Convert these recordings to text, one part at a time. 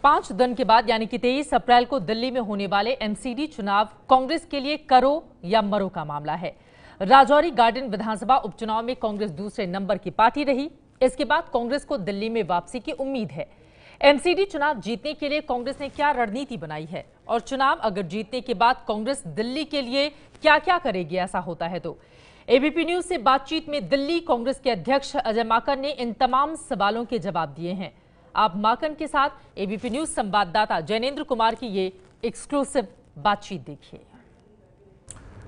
5 दिन के बाद यानी कि 23 अप्रैल को दिल्ली में होने वाले एमसीडी चुनाव कांग्रेस के लिए करो या मरो का मामला है। राजौरी गार्डन विधानसभा उपचुनाव में कांग्रेस दूसरे नंबर की पार्टी रही। इसके बाद कांग्रेस को दिल्ली में वापसी की उम्मीद है। एमसीडी चुनाव जीतने के लिए कांग्रेस ने क्या रणनीति बनाई है और चुनाव अगर जीतने के बाद कांग्रेस दिल्ली के लिए क्या क्या करेगी, ऐसा होता है तो एबीपी न्यूज से बातचीत में दिल्ली कांग्रेस के अध्यक्ष अजय माकन ने इन तमाम सवालों के जवाब दिए हैं। आप माकन के साथ एबीपी न्यूज संवाददाता जैनेन्द्र कुमार की ये एक्सक्लूसिव बातचीत देखिए।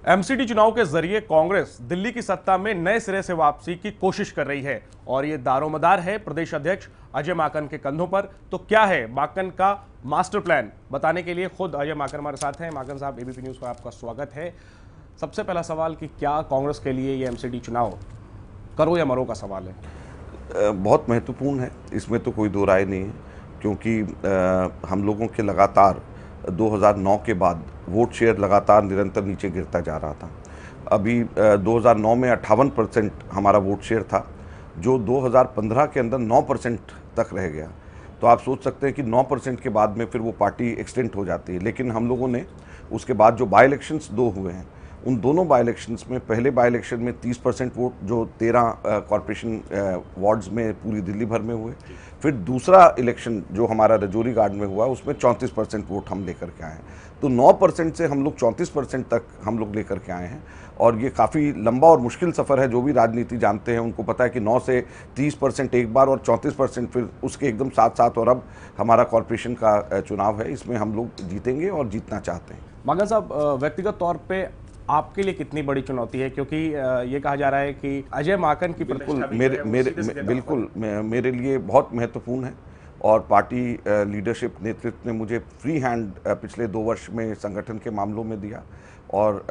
एमसीडी चुनाव के जरिए कांग्रेस दिल्ली की सत्ता में नए सिरे से वापसी की कोशिश कर रही है और ये दारोमदार है प्रदेश अध्यक्ष अजय माकन के कंधों पर। तो क्या है माकन का मास्टर प्लान, बताने के लिए खुद अजय माकन हमारे साथ हैं। माकन साहब, एबीपी न्यूज पर आपका स्वागत है। सबसे पहला सवाल कि क्या कांग्रेस के लिए ये एमसीडी चुनाव करो या मरो का सवाल है? बहुत महत्वपूर्ण है, इसमें तो कोई दो राय नहीं है, क्योंकि हम लोगों के लगातार 2009 के बाद वोट शेयर लगातार निरंतर नीचे गिरता जा रहा था। अभी 2009 में 58% हमारा वोट शेयर था, जो 2015 के अंदर 9% तक रह गया। तो आप सोच सकते हैं कि 9% के बाद में फिर वो पार्टी एक्सटेंट हो जाती है। लेकिन हम लोगों ने उसके बाद जो बाई इलेक्शंस 2 हुए हैं, उन दोनों बाई इलेक्शंस में, पहले बाई इलेक्शन में 30% वोट जो 13 कॉरपोरेशन वार्ड्स में पूरी दिल्ली भर में हुए। फिर दूसरा इलेक्शन जो हमारा रजौरी गार्ड में हुआ, उसमें 34% वोट हम लेकर के आए हैं। तो 9% से हम लोग 34% तक हम लोग लेकर के आए हैं और ये काफ़ी लंबा और मुश्किल सफ़र है। जो भी राजनीति जानते हैं उनको पता है कि 9 से 30% एक बार और 34% फिर उसके एकदम साथ और अब हमारा कॉरपोरेशन का चुनाव है, इसमें हम लोग जीतेंगे और जीतना चाहते हैं। माकन साहब, व्यक्तिगत तौर पे आपके लिए कितनी बड़ी चुनौती है, क्योंकि ये कहा जा रहा है कि अजय माकन की बिल्कुल मेरे लिए बहुत महत्वपूर्ण है और पार्टी लीडरशिप नेतृत्व ने मुझे फ्री हैंड पिछले 2 वर्ष में संगठन के मामलों में दिया और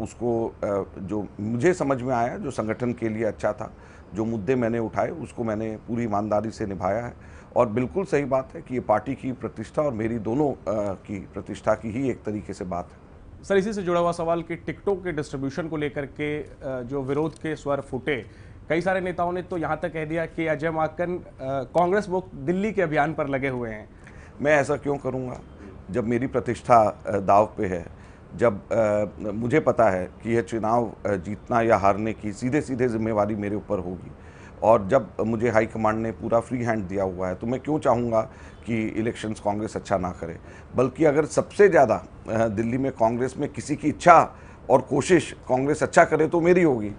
उसको जो मुझे समझ में आया, जो संगठन के लिए अच्छा था, जो मुद्दे मैंने उठाए, उसको मैंने पूरी ईमानदारी से निभाया है। और बिल्कुल सही बात है कि ये पार्टी की प्रतिष्ठा और मेरी दोनों की प्रतिष्ठा की ही एक तरीके से बात है। सर, इसी से जुड़ा हुआ सवाल कि टिकटों के डिस्ट्रीब्यूशन को लेकर के जो विरोध के स्वर फूटे, कई सारे नेताओं ने तो यहाँ तक कह दिया कि अजय माकन कांग्रेस मुक्त दिल्ली के अभियान पर लगे हुए हैं। मैं ऐसा क्यों करूँगा जब मेरी प्रतिष्ठा दाव पे है, जब मुझे पता है कि यह चुनाव जीतना या हारने की सीधे जिम्मेवारी मेरे ऊपर होगी और जब मुझे हाईकमांड ने पूरा फ्री हैंड दिया हुआ है, तो मैं क्यों चाहूँगा कि इलेक्शंस कांग्रेस अच्छा ना करे। बल्कि अगर सबसे ज़्यादा दिल्ली में कांग्रेस में किसी की इच्छा और कोशिश कांग्रेस अच्छा करे तो मेरी होगी,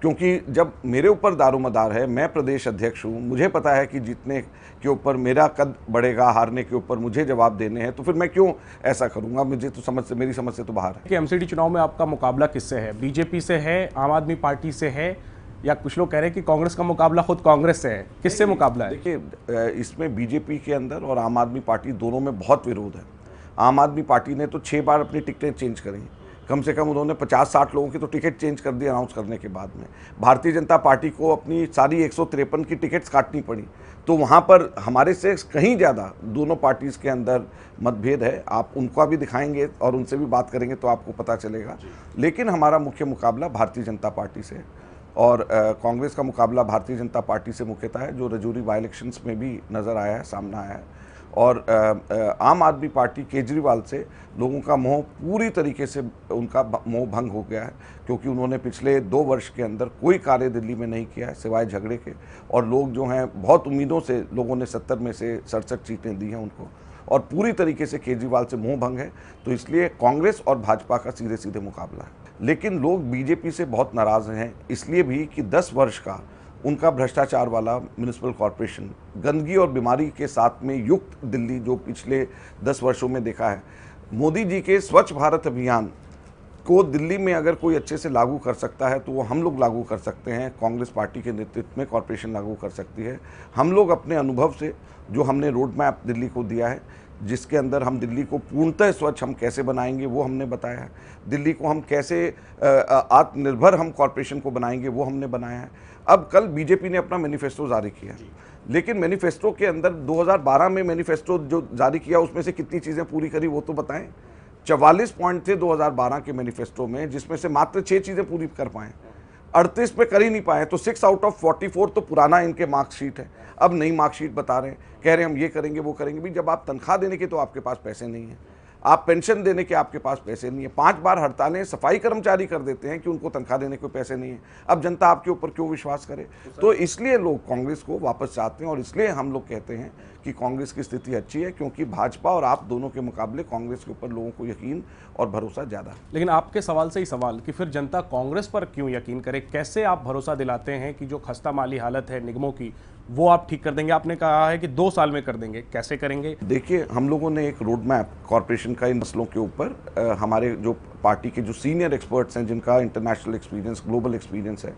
क्योंकि जब मेरे ऊपर दारोमदार है, मैं प्रदेश अध्यक्ष हूँ, मुझे पता है कि जीतने के ऊपर मेरा कद बढ़ेगा, हारने के ऊपर मुझे जवाब देने हैं, तो फिर मैं क्यों ऐसा करूँगा। मुझे तो मेरी समझ से तो बाहर है कि एमसीडी चुनाव में आपका मुकाबला किससे है? बीजेपी से है, आम आदमी पार्टी से है, या कुछ लोग कह रहे हैं कि कांग्रेस का मुकाबला खुद कांग्रेस से है? किससे मुकाबला है? देखिए, इसमें बीजेपी के अंदर और आम आदमी पार्टी दोनों में बहुत विरोध है। आम आदमी पार्टी ने तो 6 बार अपनी टिकटें चेंज करी, कम से कम उन्होंने 50-60 लोगों की तो टिकट चेंज कर दी अनाउंस करने के बाद में। भारतीय जनता पार्टी को अपनी सारी 153 की टिकट्स काटनी पड़ी। तो वहाँ पर हमारे से कहीं ज़्यादा दोनों पार्टीज़ के अंदर मतभेद है। आप उनका भी दिखाएंगे और उनसे भी बात करेंगे तो आपको पता चलेगा। लेकिन हमारा मुख्य मुकाबला भारतीय जनता पार्टी से और कांग्रेस का मुकाबला भारतीय जनता पार्टी से मुख्यतः है, जो रजौरी बाई इलेक्शंस में भी नज़र आया है, सामने आया है। और आम आदमी पार्टी केजरीवाल से लोगों का मोह पूरी तरीके से उनका मोह भंग हो गया है, क्योंकि उन्होंने पिछले 2 वर्ष के अंदर कोई कार्य दिल्ली में नहीं किया है सिवाय झगड़े के। और लोग जो हैं, बहुत उम्मीदों से लोगों ने 70 में से 67 सीटें दी हैं उनको, और पूरी तरीके से केजरीवाल से मोह भंग है। तो इसलिए कांग्रेस और भाजपा का सीधे मुकाबला है। लेकिन लोग बीजेपी से बहुत नाराज़ हैं, इसलिए भी कि 10 वर्ष का उनका भ्रष्टाचार वाला म्युनिसिपल कॉरपोरेशन, गंदगी और बीमारी के साथ में युक्त दिल्ली जो पिछले 10 वर्षों में देखा है, मोदी जी के स्वच्छ भारत अभियान को दिल्ली में अगर कोई अच्छे से लागू कर सकता है तो वो हम लोग लागू कर सकते हैं। कांग्रेस पार्टी के नेतृत्व में कॉरपोरेशन लागू कर सकती है। हम लोग अपने अनुभव से, जो हमने रोड मैप दिल्ली को दिया है, जिसके अंदर हम दिल्ली को पूर्णतः स्वच्छ हम कैसे बनाएंगे वो हमने बताया है। दिल्ली को हम कैसे आत्मनिर्भर हम कॉरपोरेशन को बनाएंगे वो हमने बनाया है। अब कल बीजेपी ने अपना मैनिफेस्टो जारी किया, लेकिन मैनिफेस्टो के अंदर 2012 में मैनिफेस्टो जो जारी किया उसमें से कितनी चीज़ें पूरी करी वो तो बताएं। 44 पॉइंट थे 2012 के मैनिफेस्टो में, जिसमें से मात्र 6 चीज़ें पूरी कर पाएँ। 38 पे कर ही नहीं पाए। तो 6 आउट ऑफ 44 तो पुराना इनके मार्कशीट है। अब नई मार्कशीट बता रहे हैं, कह रहे हैं हम ये करेंगे वो करेंगे। भी जब आप तनख्वाह देने के तो आपके पास पैसे नहीं है, आप पेंशन देने के आपके पास पैसे नहीं है। 5 बार हड़तालें सफाई कर्मचारी कर देते हैं कि उनको तनख्वाह देने को पैसे नहीं है। अब जनता आपके ऊपर क्यों विश्वास करे? तो इसलिए लोग कांग्रेस को वापस चाहते हैं और इसलिए हम लोग कहते हैं कि कांग्रेस की स्थिति अच्छी है, क्योंकि भाजपा और आप दोनों के मुकाबले कांग्रेस के ऊपर लोगों को यकीन और भरोसा ज़्यादा है। लेकिन आपके सवाल से ही सवाल कि फिर जनता कांग्रेस पर क्यों यकीन करे? कैसे आप भरोसा दिलाते हैं कि जो खस्ता माली हालत है निगमों की वो आप ठीक कर देंगे? आपने कहा है कि 2 साल में कर देंगे, कैसे करेंगे? देखिए, हम लोगों ने एक रोड मैप कॉरपोरेशन का इन मसलों के ऊपर हमारे जो पार्टी के जो सीनियर एक्सपर्ट्स हैं, जिनका इंटरनेशनल एक्सपीरियंस, ग्लोबल एक्सपीरियंस है,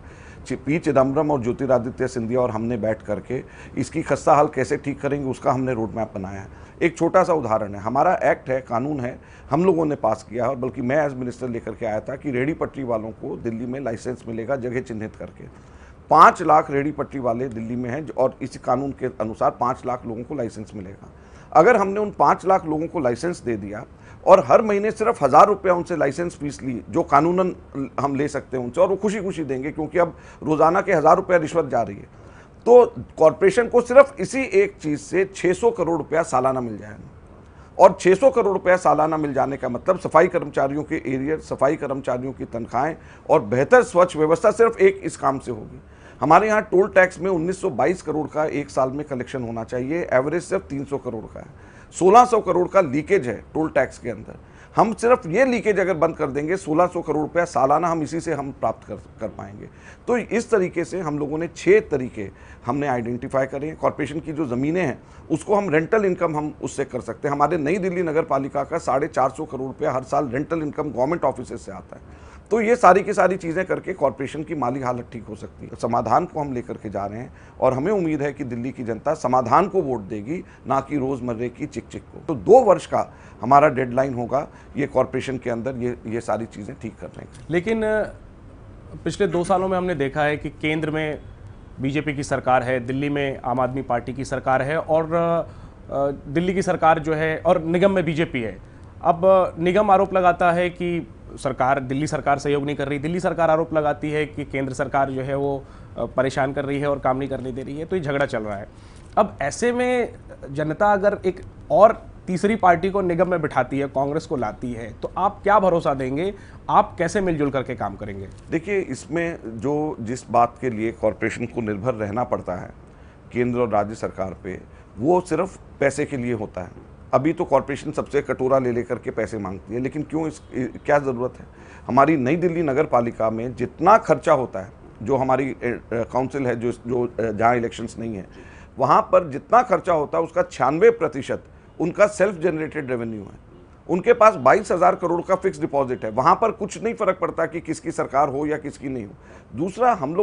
पी चिदम्बरम और ज्योतिरादित्य सिंधिया और हमने बैठ करके इसकी खस्ता हाल कैसे ठीक करेंगे उसका हमने रोड मैप बनाया है। एक छोटा सा उदाहरण है, हमारा एक्ट है, कानून है, हम लोगों ने पास किया और बल्कि मैं एज मिनिस्टर लेकर के आया था कि रेहड़ी पटरी वालों को दिल्ली में लाइसेंस मिलेगा जगह चिन्हित करके। 5 लाख रेहड़ी पटरी वाले दिल्ली में हैं और इस कानून के अनुसार 5 लाख लोगों को लाइसेंस मिलेगा। अगर हमने उन 5 लाख लोगों को लाइसेंस दे दिया और हर महीने सिर्फ 1000 रुपया उनसे लाइसेंस फीस ली, जो कानूनन हम ले सकते हैं उनसे, और वो खुशी खुशी देंगे क्योंकि अब रोजाना के 1000 रुपया रिश्वत जा रही है, तो कॉरपोरेशन को सिर्फ इसी एक चीज से 600 करोड़ रुपया सालाना मिल जाएगा। और 600 करोड़ रुपया सालाना मिल जाने का मतलब सफाई कर्मचारियों के एरियर, सफाई कर्मचारियों की तनख्वाहें और बेहतर स्वच्छ व्यवस्था सिर्फ एक इस काम से होगी। हमारे यहाँ टोल टैक्स में 1922 करोड़ का एक साल में कलेक्शन होना चाहिए, एवरेज सिर्फ 300 करोड़ का है। 1600 करोड़ का लीकेज है टोल टैक्स के अंदर। हम सिर्फ ये लीकेज अगर बंद कर देंगे, 1600 करोड़ रुपया सालाना हम इसी से हम प्राप्त कर पाएंगे। तो इस तरीके से हम लोगों ने 6 तरीके हमने आइडेंटिफाई करे हैं। कॉर्पोरेशन की जो ज़मीनें हैं उसको हम रेंटल इनकम हम उससे कर सकते हैं। हमारे नई दिल्ली नगर पालिका का 450 करोड़ रुपया हर साल रेंटल इनकम गवर्नमेंट ऑफिस से आता है। तो ये सारी की सारी चीज़ें करके कॉर्पोरेशन की माली हालत ठीक हो सकती है। समाधान को हम लेकर के जा रहे हैं और हमें उम्मीद है कि दिल्ली की जनता समाधान को वोट देगी, ना कि रोज़मर्रे की चिक चिक को। तो 2 वर्ष का हमारा डेडलाइन होगा ये कॉर्पोरेशन के अंदर ये सारी चीज़ें ठीक करने का। लेकिन पिछले 2 सालों में हमने देखा है कि केंद्र में बीजेपी की सरकार है, दिल्ली में आम आदमी पार्टी की सरकार है और दिल्ली की सरकार जो है और निगम में बीजेपी है। अब निगम आरोप लगाता है कि दिल्ली सरकार सहयोग नहीं कर रही, दिल्ली सरकार आरोप लगाती है कि केंद्र सरकार जो है वो परेशान कर रही है और काम नहीं करने दे रही है। तो ये झगड़ा चल रहा है। अब ऐसे में जनता अगर एक और तीसरी पार्टी को निगम में बिठाती है, कांग्रेस को लाती है, तो आप क्या भरोसा देंगे? आप कैसे मिलजुल करके काम करेंगे? देखिए, इसमें जिस बात के लिए कॉरपोरेशन को निर्भर रहना पड़ता है केंद्र और राज्य सरकार पे, वो सिर्फ पैसे के लिए होता है। अभी तो कॉरपोरेशन सबसे कटोरा ले लेकर के पैसे मांगती है, लेकिन क्यों, क्या ज़रूरत है? हमारी नई दिल्ली नगर पालिका में जितना खर्चा होता है, जो हमारी काउंसिल है, जो जहाँ इलेक्शंस नहीं है, वहाँ पर जितना खर्चा होता है उसका 96% उनका सेल्फ जनरेटेड रेवेन्यू है। उनके पास 22,000 करोड़ का फिक्स डिपॉजिट है। वहाँ पर कुछ नहीं फर्क पड़ता कि किसकी सरकार हो या किसकी नहीं हो। दूसरा, हम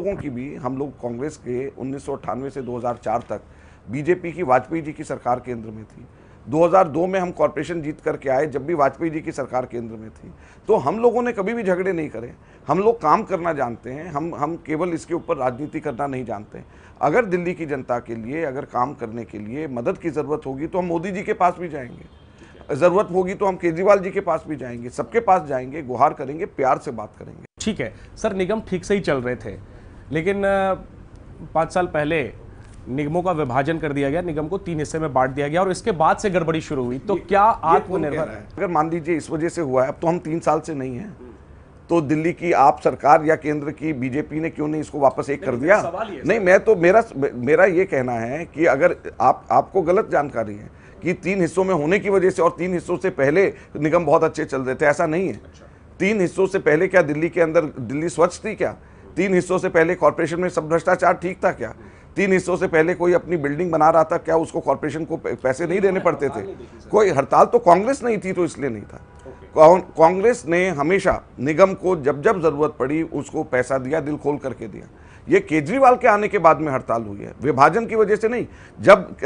लोग कांग्रेस के 1998 से 2004 तक बीजेपी की वाजपेयी जी की सरकार केंद्र में थी। 2002 में हम कॉरपोरेशन जीत करके आए, जब भी वाजपेयी जी की सरकार केंद्र में थी। तो हम लोगों ने कभी भी झगड़े नहीं करे। हम लोग काम करना जानते हैं, हम केवल इसके ऊपर राजनीति करना नहीं जानते। अगर दिल्ली की जनता के लिए अगर काम करने के लिए मदद की ज़रूरत होगी तो हम मोदी जी के पास भी जाएंगे, ज़रूरत होगी तो हम केजरीवाल जी के पास भी जाएंगे, सबके पास जाएंगे, गुहार करेंगे, प्यार से बात करेंगे। ठीक है सर, निगम ठीक से ही चल रहे थे, लेकिन 5 साल पहले निगमों का विभाजन कर दिया गया, निगम को 3 हिस्से में बांट दिया गया और इसके बाद से गड़बड़ी शुरू हुई। तो क्या आत्मनिर्भर है? अगर मान लीजिए इस वजह से हुआ है, अब तो हम 3 साल से नहीं है, तो दिल्ली की आप सरकार या केंद्र की बीजेपी ने क्यों नहीं इसको वापस एक कर दिया? नहीं, मैं तो मेरा ये कहना है कि अगर आपको गलत जानकारी है कि 3 हिस्सों में होने की वजह से और 3 हिस्सों से पहले निगम बहुत अच्छे चल रहे थे, ऐसा नहीं है। 3 हिस्सों से पहले क्या दिल्ली के अंदर दिल्ली स्वच्छ थी क्या? 3 हिस्सों से पहले कॉर्पोरेशन में सब भ्रष्टाचार ठीक था क्या? 3 हिस्सों से पहले कोई अपनी बिल्डिंग बना रहा था क्या, उसको कॉर्पोरेशन को पैसे नहीं देने पड़ते थे? कोई हड़ताल तो कांग्रेस नहीं थी तो इसलिए नहीं था। कांग्रेस ने हमेशा निगम को जब जब जरूरत पड़ी उसको पैसा दिया, दिल खोल करके दिया। ये केजरीवाल के आने के बाद में हड़ताल हुई है, विभाजन की वजह से नहीं। जब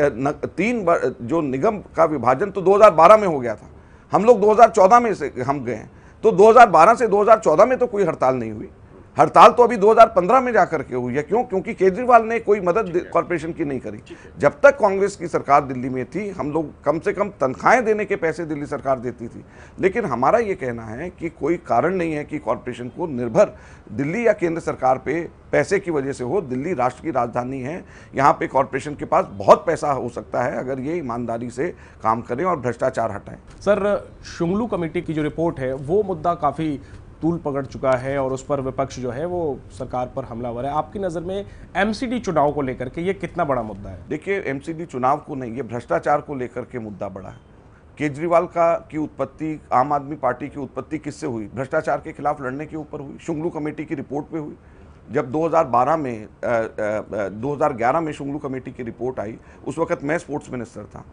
3 बार जो निगम का विभाजन तो 2012 में हो गया था, हम लोग 2014 में से हम गए, तो 2012 से 2014 में तो कोई हड़ताल नहीं हुई। हड़ताल तो अभी 2015 में जाकर के हुई है। क्यों? क्योंकि केजरीवाल ने कोई मदद कॉरपोरेशन की नहीं करी। जब तक कांग्रेस की सरकार दिल्ली में थी, हम लोग कम से कम तनख्वाहें देने के पैसे दिल्ली सरकार देती थी। लेकिन हमारा ये कहना है कि कोई कारण नहीं है कि कॉरपोरेशन को निर्भर दिल्ली या केंद्र सरकार पे पैसे की वजह से हो। दिल्ली राष्ट्र की राजधानी है, यहाँ पे कॉरपोरेशन के पास बहुत पैसा हो सकता है अगर ये ईमानदारी से काम करें और भ्रष्टाचार हटाएं। सर, शुंगलू कमेटी की जो रिपोर्ट है वो मुद्दा काफी तूल पकड़ चुका है और उस पर विपक्ष जो है वो सरकार पर हमलावर है। आपकी नज़र में एमसीडी चुनाव को लेकर के ये कितना बड़ा मुद्दा है? देखिए, एमसीडी चुनाव को नहीं, ये भ्रष्टाचार को लेकर के मुद्दा बड़ा है। केजरीवाल की उत्पत्ति, आम आदमी पार्टी की उत्पत्ति किससे हुई? भ्रष्टाचार के खिलाफ लड़ने के ऊपर हुई, शुंगलू कमेटी की रिपोर्ट पे हुई। जब 2011 में शुंगलू कमेटी की रिपोर्ट आई, उस वक्त मैं स्पोर्ट्स मिनिस्टर था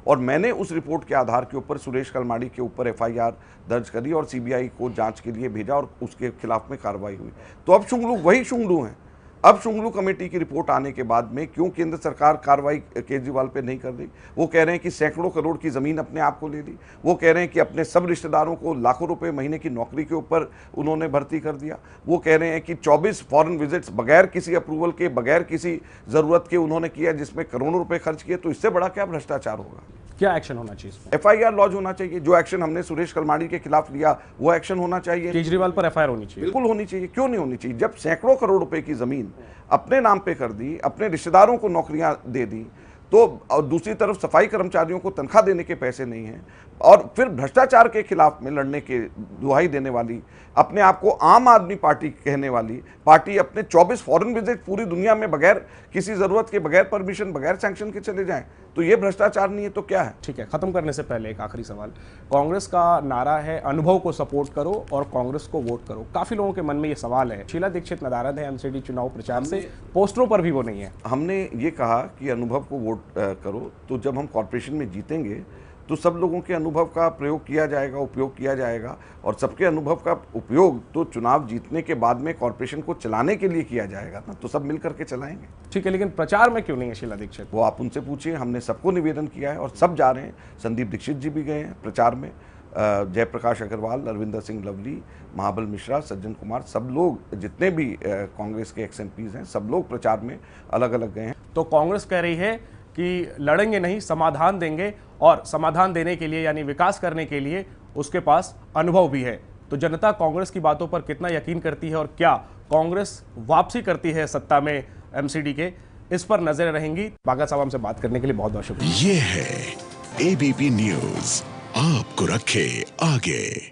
और मैंने उस रिपोर्ट के आधार के ऊपर सुरेश कलमाड़ी के ऊपर एफआईआर दर्ज करी और सीबीआई को जांच के लिए भेजा और उसके खिलाफ में कार्रवाई हुई। तो अब शुंगलू वही शुंगलू हैं। अब शुंगलू कमेटी की रिपोर्ट आने के बाद में क्यों केंद्र सरकार कार्रवाई केजरीवाल पे नहीं कर रही? वो कह रहे हैं कि सैकड़ों करोड़ की ज़मीन अपने आप को ले ली। वो कह रहे हैं कि अपने सब रिश्तेदारों को लाखों रुपए महीने की नौकरी के ऊपर उन्होंने भर्ती कर दिया। वो कह रहे हैं कि 24 फॉरेन विजिट्स बगैर किसी अप्रूवल के, बगैर किसी ज़रूरत के उन्होंने किया, जिसमें करोड़ों रुपये खर्च किए। तो इससे बड़ा क्या भ्रष्टाचार होगा? क्या एक्शन होना चाहिए इसमें? एफआईआर लॉन्च होना चाहिए। जो एक्शन हमने सुरेश कलमाड़ी के खिलाफ लिया वो एक्शन होना चाहिए। केजरीवाल पर एफआईआर होनी चाहिए। बिल्कुल होनी चाहिए। क्यों नहीं होनी चाहिए? जब सैकड़ों करोड़ रुपए की जमीन अपने नाम पे कर दी, अपने रिश्तेदारों को नौकरियां दे दी, तो और दूसरी तरफ सफाई कर्मचारियों को तनख्वाह देने के पैसे नहीं हैं, और फिर भ्रष्टाचार के खिलाफ में लड़ने के दुहाई देने वाली, अपने आप को आम आदमी पार्टी कहने वाली पार्टी अपने 24 फॉरेन विजिट पूरी दुनिया में बगैर किसी जरूरत के, बगैर परमिशन, बगैर सैंक्शन के चले जाएं, तो ये भ्रष्टाचार नहीं है तो क्या है? ठीक है, खत्म करने से पहले एक आखिरी सवाल। कांग्रेस का नारा है अनुभव को सपोर्ट करो और कांग्रेस को वोट करो। काफी लोगों के मन में ये सवाल है। शीला दीक्षित नदारद है एमसीडी चुनाव प्रचार से, पोस्टरों पर भी वो नहीं है। हमने ये कहा कि अनुभव को वोट करो, तो जब हम कॉर्पोरेशन में जीतेंगे तो सब लोगों के अनुभव का प्रयोग किया जाएगा, उपयोग किया जाएगा, और सबके अनुभव का उपयोग तो चुनाव जीतने के बाद में कॉर्पोरेशन को चलाने के लिए किया जाएगा ना, तो सब मिल करके चलाएंगे। ठीक है, लेकिन प्रचार में क्यों नहीं है शीला दीक्षित? वो आप उनसे पूछिए। हमने सबको निवेदन किया है और सब जा रहे हैं। संदीप दीक्षित जी भी गए हैं प्रचार में, जयप्रकाश अग्रवाल, अरविंदर सिंह लवली, महाबल मिश्रा, सज्जन कुमार, सब लोग, जितने भी कांग्रेस के एक्सएमपीज हैं, सब लोग प्रचार में अलग अलग गए हैं। तो कांग्रेस कह रही है कि लड़ेंगे नहीं, समाधान देंगे, और समाधान देने के लिए यानी विकास करने के लिए उसके पास अनुभव भी है। तो जनता कांग्रेस की बातों पर कितना यकीन करती है और क्या कांग्रेस वापसी करती है सत्ता में एमसीडी के, इस पर नजरें रहेंगी। बागा साहब हमसे बात करने के लिए बहुत बहुत शुक्रिया। ये है एबीपी न्यूज, आपको रखे आगे।